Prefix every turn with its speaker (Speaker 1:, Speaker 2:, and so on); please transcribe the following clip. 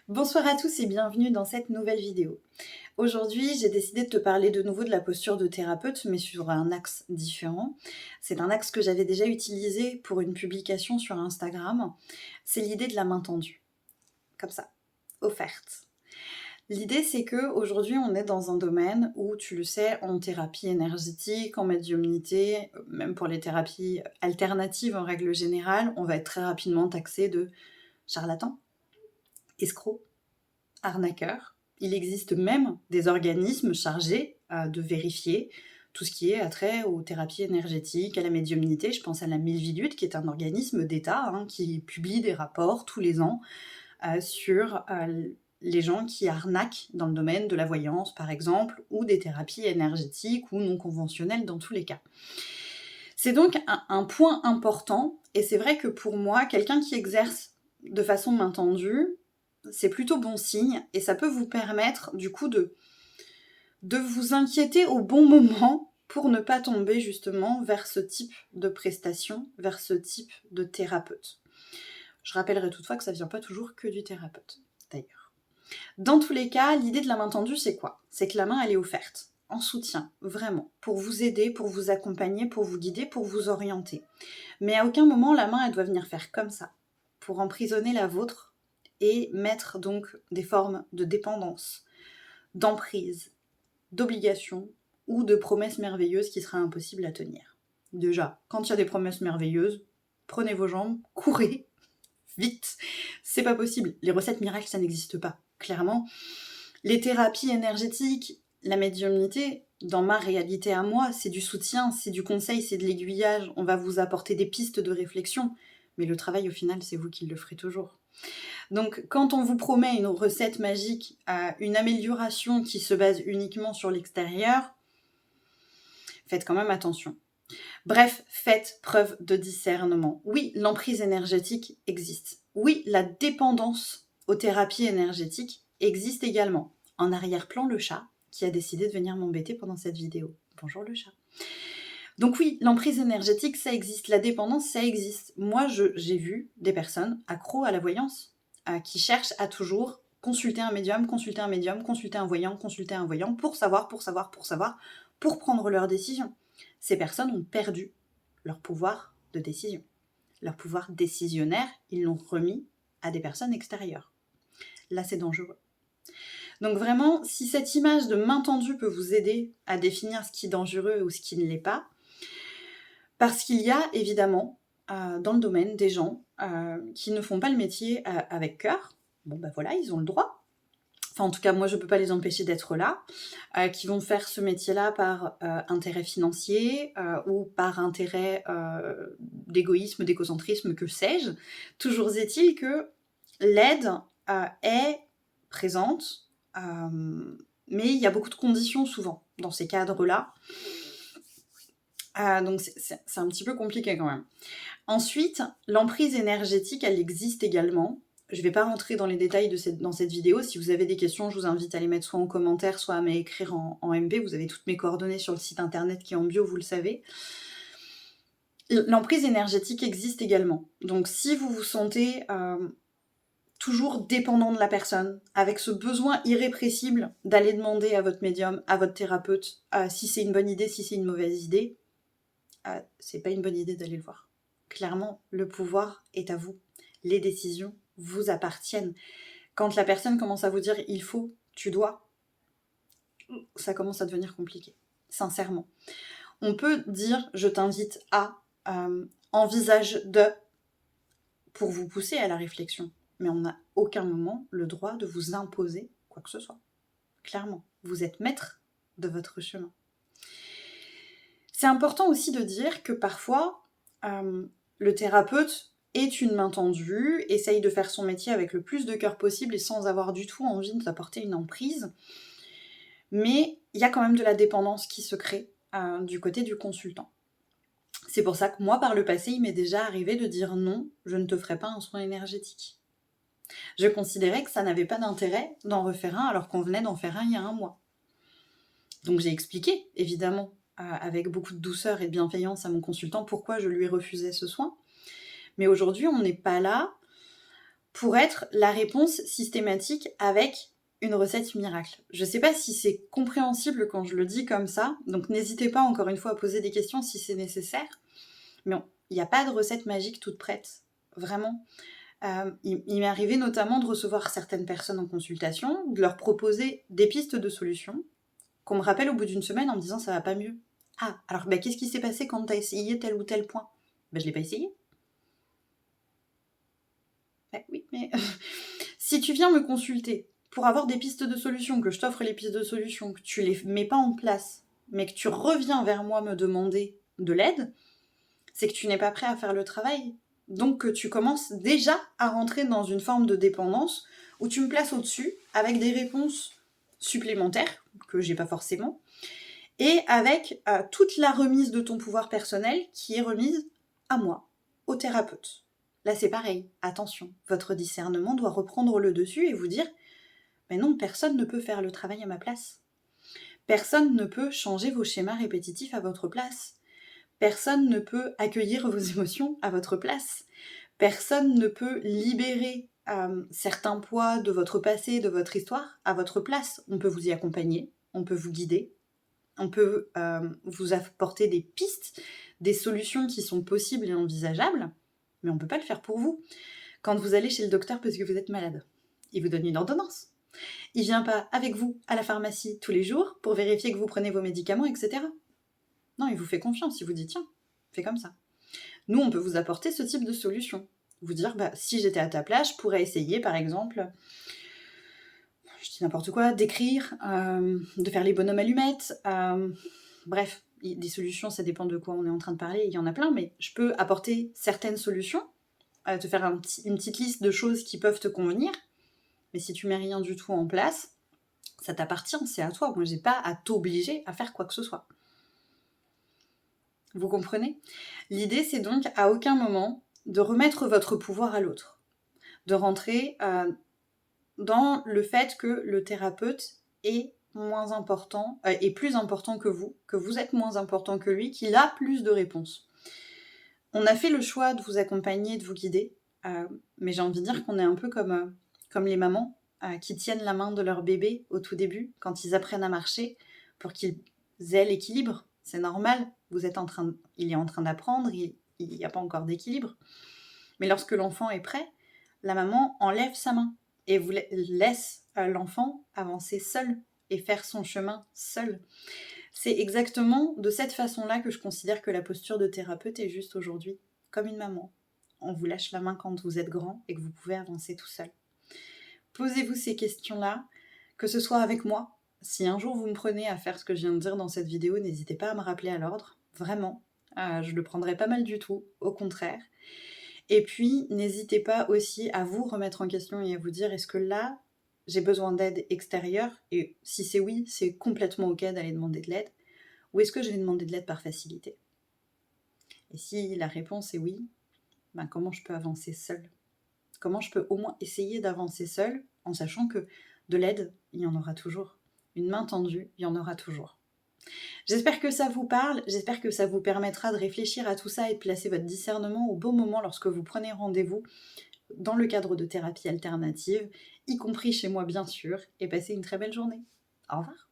Speaker 1: Bonsoir à tous et bienvenue dans cette nouvelle vidéo. Aujourd'hui, j'ai décidé de te parler de nouveau de la posture de thérapeute, mais sur un axe différent. C'est un axe que j'avais déjà utilisé pour une publication sur Instagram. C'est l'idée de la main tendue. Comme ça, offerte. L'idée, c'est que aujourd'hui, on est dans un domaine où, tu le sais, en thérapie énergétique, en médiumnité, même pour les thérapies alternatives en règle générale, on va être très rapidement taxé de charlatan, escroc, arnaqueurs. Il existe même des organismes chargés de vérifier tout ce qui est attrait aux thérapies énergétiques, à la médiumnité. Je pense à la Milvilut, qui est un organisme d'État qui publie des rapports tous les ans sur les gens qui arnaquent dans le domaine de la voyance, par exemple, ou des thérapies énergétiques ou non conventionnelles dans tous les cas. C'est donc un point important, et c'est vrai que pour moi, quelqu'un qui exerce de façon main tendue, c'est plutôt bon signe, et ça peut vous permettre du coup de vous inquiéter au bon moment pour ne pas tomber justement vers ce type de prestation, vers ce type de thérapeute. Je rappellerai toutefois que ça vient pas toujours que du thérapeute, d'ailleurs. Dans tous les cas, l'idée de la main tendue, c'est quoi? C'est que la main, elle est offerte, en soutien, vraiment, pour vous aider, pour vous accompagner, pour vous guider, pour vous orienter. Mais à aucun moment, la main, elle doit venir faire comme ça, pour emprisonner la vôtre et mettre donc des formes de dépendance, d'emprise, d'obligation ou de promesses merveilleuses qui seraient impossibles à tenir. Déjà, quand il y a des promesses merveilleuses, prenez vos jambes, courez, vite. C'est pas possible. Les recettes miracles, ça n'existe pas. Clairement, les thérapies énergétiques, la médiumnité, dans ma réalité à moi, c'est du soutien, c'est du conseil, c'est de l'aiguillage. On va vous apporter des pistes de réflexion. Mais le travail, au final, c'est vous qui le ferez toujours. Donc, quand on vous promet une recette magique, une amélioration qui se base uniquement sur l'extérieur, faites quand même attention. Bref, faites preuve de discernement. Oui, l'emprise énergétique existe. Oui, la dépendance aux thérapies énergétiques existe également. En arrière-plan, le chat qui a décidé de venir m'embêter pendant cette vidéo. Bonjour le chat. Donc oui, l'emprise énergétique, ça existe. La dépendance, ça existe. Moi, j'ai vu des personnes accros à la voyance qui cherchent à toujours consulter un médium, consulter un médium, consulter un voyant, pour savoir, pour prendre leurs décisions. Ces personnes ont perdu leur pouvoir de décision. Leur pouvoir décisionnaire, ils l'ont remis à des personnes extérieures. Là, c'est dangereux. Donc vraiment, si cette image de main tendue peut vous aider à définir ce qui est dangereux ou ce qui ne l'est pas, parce qu'il y a évidemment dans le domaine des gens qui ne font pas le métier avec cœur. Bon ben voilà, ils ont le droit. Enfin en tout cas moi je peux pas les empêcher d'être là, qui vont faire ce métier-là par intérêt financier ou par intérêt d'égoïsme, d'écocentrisme, que sais-je. Toujours est-il que l'aide est présente, mais il y a beaucoup de conditions souvent dans ces cadres-là. Donc c'est un petit peu compliqué quand même. Ensuite, l'emprise énergétique, elle existe également. Je ne vais pas rentrer dans les détails dans cette vidéo. Si vous avez des questions, je vous invite à les mettre soit en commentaire, soit à m'écrire en MP. Vous avez toutes mes coordonnées sur le site internet qui est en bio, vous le savez. L'emprise énergétique existe également. Donc si vous vous sentez toujours dépendant de la personne, avec ce besoin irrépressible d'aller demander à votre médium, à votre thérapeute, si c'est une bonne idée, si c'est une mauvaise idée, c'est pas une bonne idée d'aller le voir. Clairement, le pouvoir est à vous. Les décisions vous appartiennent. Quand la personne commence à vous dire « il faut »,« tu dois », ça commence à devenir compliqué, sincèrement. On peut dire « je t'invite à envisage de » pour vous pousser à la réflexion, mais on n'a aucun moment le droit de vous imposer quoi que ce soit. Clairement, vous êtes maître de votre chemin. C'est important aussi de dire que parfois, le thérapeute est une main tendue, essaye de faire son métier avec le plus de cœur possible et sans avoir du tout envie de t'apporter une emprise. Mais il y a quand même de la dépendance qui se crée du côté du consultant. C'est pour ça que moi, par le passé, il m'est déjà arrivé de dire non, je ne te ferai pas un soin énergétique. Je considérais que ça n'avait pas d'intérêt d'en refaire un alors qu'on venait d'en faire un il y a un mois. Donc j'ai expliqué, évidemment, avec beaucoup de douceur et de bienveillance à mon consultant pourquoi je lui refusais ce soin. Mais aujourd'hui, on n'est pas là pour être la réponse systématique avec une recette miracle. Je ne sais pas si c'est compréhensible quand je le dis comme ça, donc n'hésitez pas encore une fois à poser des questions si c'est nécessaire, mais il n'y a pas de recette magique toute prête, vraiment. Il m'est arrivé notamment de recevoir certaines personnes en consultation, de leur proposer des pistes de solutions, qu'on me rappelle au bout d'une semaine en me disant ça va pas mieux. Ah, alors qu'est-ce qui s'est passé quand tu as essayé tel ou tel point ? Je l'ai pas essayé. Oui, mais si tu viens me consulter pour avoir des pistes de solutions, que je t'offre les pistes de solutions, que tu les mets pas en place, mais que tu reviens vers moi me demander de l'aide, c'est que tu n'es pas prêt à faire le travail. Donc que tu commences déjà à rentrer dans une forme de dépendance où tu me places au-dessus avec des réponses supplémentaires, que j'ai pas forcément, et avec toute la remise de ton pouvoir personnel qui est remise à moi, au thérapeute. Là c'est pareil, attention, votre discernement doit reprendre le dessus et vous dire « Mais non, personne ne peut faire le travail à ma place. Personne ne peut changer vos schémas répétitifs à votre place. Personne ne peut accueillir vos émotions à votre place. Personne ne peut libérer certains poids de votre passé, de votre histoire à votre place. On peut vous y accompagner, on peut vous guider, on peut vous apporter des pistes, des solutions qui sont possibles et envisageables, mais on ne peut pas le faire pour vous. Quand vous allez chez le docteur parce que vous êtes malade, il vous donne une ordonnance. Il ne vient pas avec vous à la pharmacie tous les jours pour vérifier que vous prenez vos médicaments, etc. Non, il vous fait confiance, il vous dit tiens, fais comme ça. Nous, on peut vous apporter ce type de solution. Vous dire, si j'étais à ta place, je pourrais essayer, par exemple, je dis n'importe quoi, d'écrire, de faire les bonhommes allumettes, bref, des solutions, ça dépend de quoi on est en train de parler, il y en a plein, mais je peux apporter certaines solutions, te faire une petite liste de choses qui peuvent te convenir, mais si tu mets rien du tout en place, ça t'appartient, c'est à toi. Moi, j'ai pas à t'obliger à faire quoi que ce soit. Vous comprenez ? L'idée, c'est donc à aucun moment de remettre votre pouvoir à l'autre, de rentrer dans le fait que le thérapeute est moins important, est plus important que vous êtes moins important que lui, qu'il a plus de réponses. On a fait le choix de vous accompagner, de vous guider, mais j'ai envie de dire qu'on est un peu comme les mamans qui tiennent la main de leur bébé au tout début, quand ils apprennent à marcher, pour qu'ils aient l'équilibre. C'est normal, il est en train d'apprendre, il n'y a pas encore d'équilibre. Mais lorsque l'enfant est prêt, la maman enlève sa main et vous laisse l'enfant avancer seul et faire son chemin seul. C'est exactement de cette façon-là que je considère que la posture de thérapeute est juste aujourd'hui, comme une maman. On vous lâche la main quand vous êtes grand et que vous pouvez avancer tout seul. Posez-vous ces questions-là, que ce soit avec moi. Si un jour vous me prenez à faire ce que je viens de dire dans cette vidéo, n'hésitez pas à me rappeler à l'ordre, vraiment. Je le prendrai pas mal du tout, au contraire. Et puis, n'hésitez pas aussi à vous remettre en question et à vous dire, est-ce que là, j'ai besoin d'aide extérieure ? Et si c'est oui, c'est complètement ok d'aller demander de l'aide. Ou est-ce que je vais demander de l'aide par facilité ? Et si la réponse est oui, comment je peux avancer seule ? Comment je peux au moins essayer d'avancer seule en sachant que de l'aide, il y en aura toujours. Une main tendue, il y en aura toujours. J'espère que ça vous parle, j'espère que ça vous permettra de réfléchir à tout ça et de placer votre discernement au bon moment lorsque vous prenez rendez-vous dans le cadre de thérapie alternative, y compris chez moi bien sûr, et passez une très belle journée. Au revoir.